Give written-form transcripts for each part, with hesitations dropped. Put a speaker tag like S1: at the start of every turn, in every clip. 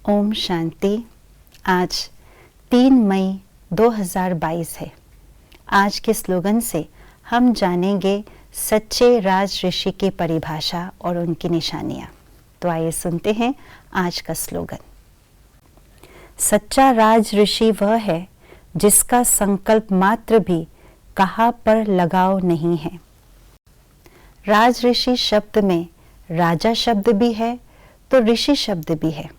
S1: ओम शांति। आज 3 मई 2022 है। आज के स्लोगन से हम जानेंगे सच्चे राज ऋषि की परिभाषा और उनकी निशानियाँ। तो आइए सुनते हैं आज का स्लोगन। सच्चा राज ऋषि वह है जिसका संकल्प मात्र भी कहा पर लगाव नहीं है। राज ऋषि शब्द में राजा शब्द भी है तो ऋषि शब्द भी है।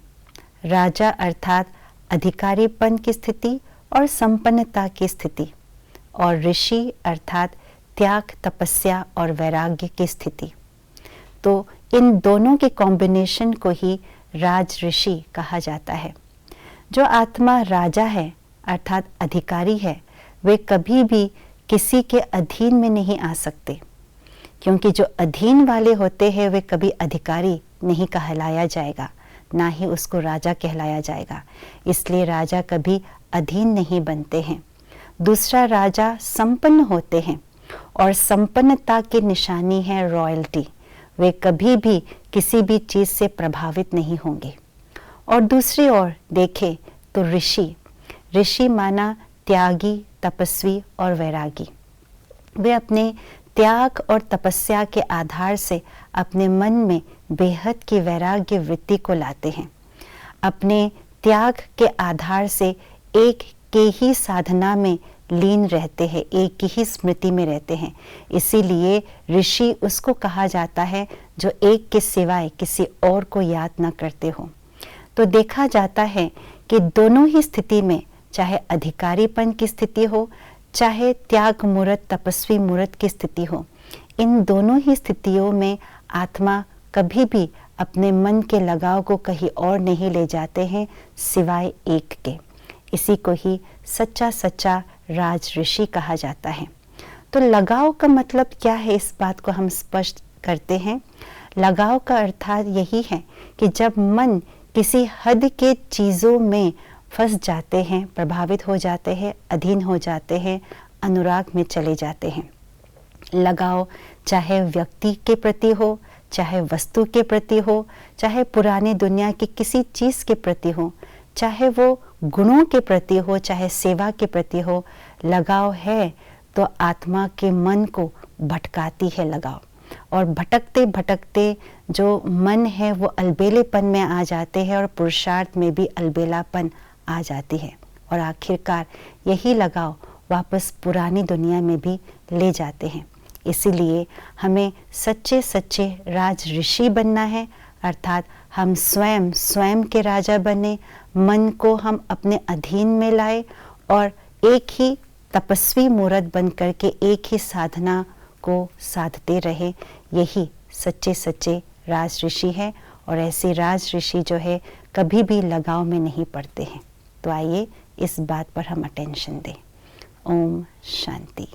S1: राजा अर्थात अधिकारीपन की स्थिति और संपन्नता की स्थिति, और ऋषि अर्थात त्याग, तपस्या और वैराग्य की स्थिति। तो इन दोनों के कॉम्बिनेशन को ही राज ऋषि कहा जाता है। जो आत्मा राजा है अर्थात अधिकारी है, वे कभी भी किसी के अधीन में नहीं आ सकते, क्योंकि जो अधीन वाले होते हैं वे कभी अधिकारी नहीं कहलाया जाएगा, ना ही उसको राजा कहलाया जाएगा। इसलिए राजा कभी अधीन नहीं बनते हैं। दूसरा, राजा संपन्न होते हैं और संपन्नता की निशानी है रॉयल्टी। वे कभी भी किसी भी चीज़ से प्रभावित नहीं होंगे। और दूसरी ओर देखें तो ऋषि माना त्यागी, तपस्वी और वैरागी। वे अपने त्याग और तपस्या के आधार से अपने मन में बेहद की वैराग्य वृत्ति को लाते हैं। अपने त्याग के आधार से एक के ही साधना में लीन रहते हैं, एक की ही स्मृति में रहते हैं। इसीलिए ऋषि उसको कहा जाता है जो एक के सिवाय किसी और को याद न करते हो। तो देखा जाता है कि दोनों ही स्थिति में, चाहे अधिकारीपन की स्थिति हो, चाहे त्याग मूर्त, तपस्वी मूर्त की स्थिति हो, इन दोनों ही स्थितियों में आत्मा कभी भी अपने मन के लगाव को कहीं और नहीं ले जाते हैं सिवाय एक के। इसी को ही सच्चा राज ऋषि कहा जाता है। तो लगाव का मतलब क्या है, इस बात को हम स्पष्ट करते हैं। लगाव का अर्थात यही है कि जब मन किसी हद के चीज़ों में फंस जाते हैं, प्रभावित हो जाते हैं, अधीन हो जाते हैं, अनुराग में चले जाते हैं। लगाव चाहे व्यक्ति के प्रति हो, चाहे वस्तु के प्रति हो, चाहे पुरानी दुनिया की किसी चीज़ के प्रति हो, चाहे वो गुणों के प्रति हो, चाहे सेवा के प्रति हो, लगाव है तो आत्मा के मन को भटकाती है लगाव। और भटकते भटकते जो मन है वो अलबेलेपन में आ जाते हैं और पुरुषार्थ में भी अलबेलापन आ जाती है, और आखिरकार यही लगाव वापस पुरानी दुनिया में भी ले जाते हैं। इसीलिए हमें सच्चे राज ऋषि बनना है, अर्थात हम स्वयं के राजा बने, मन को हम अपने अधीन में लाए और एक ही तपस्वी मूर्त बन करके एक ही साधना को साधते रहे। यही सच्चे राज ऋषि है, और ऐसे राज ऋषि जो है कभी भी लगाव में नहीं पड़ते हैं। तो आइए इस बात पर हम अटेंशन दें। ओम शांति।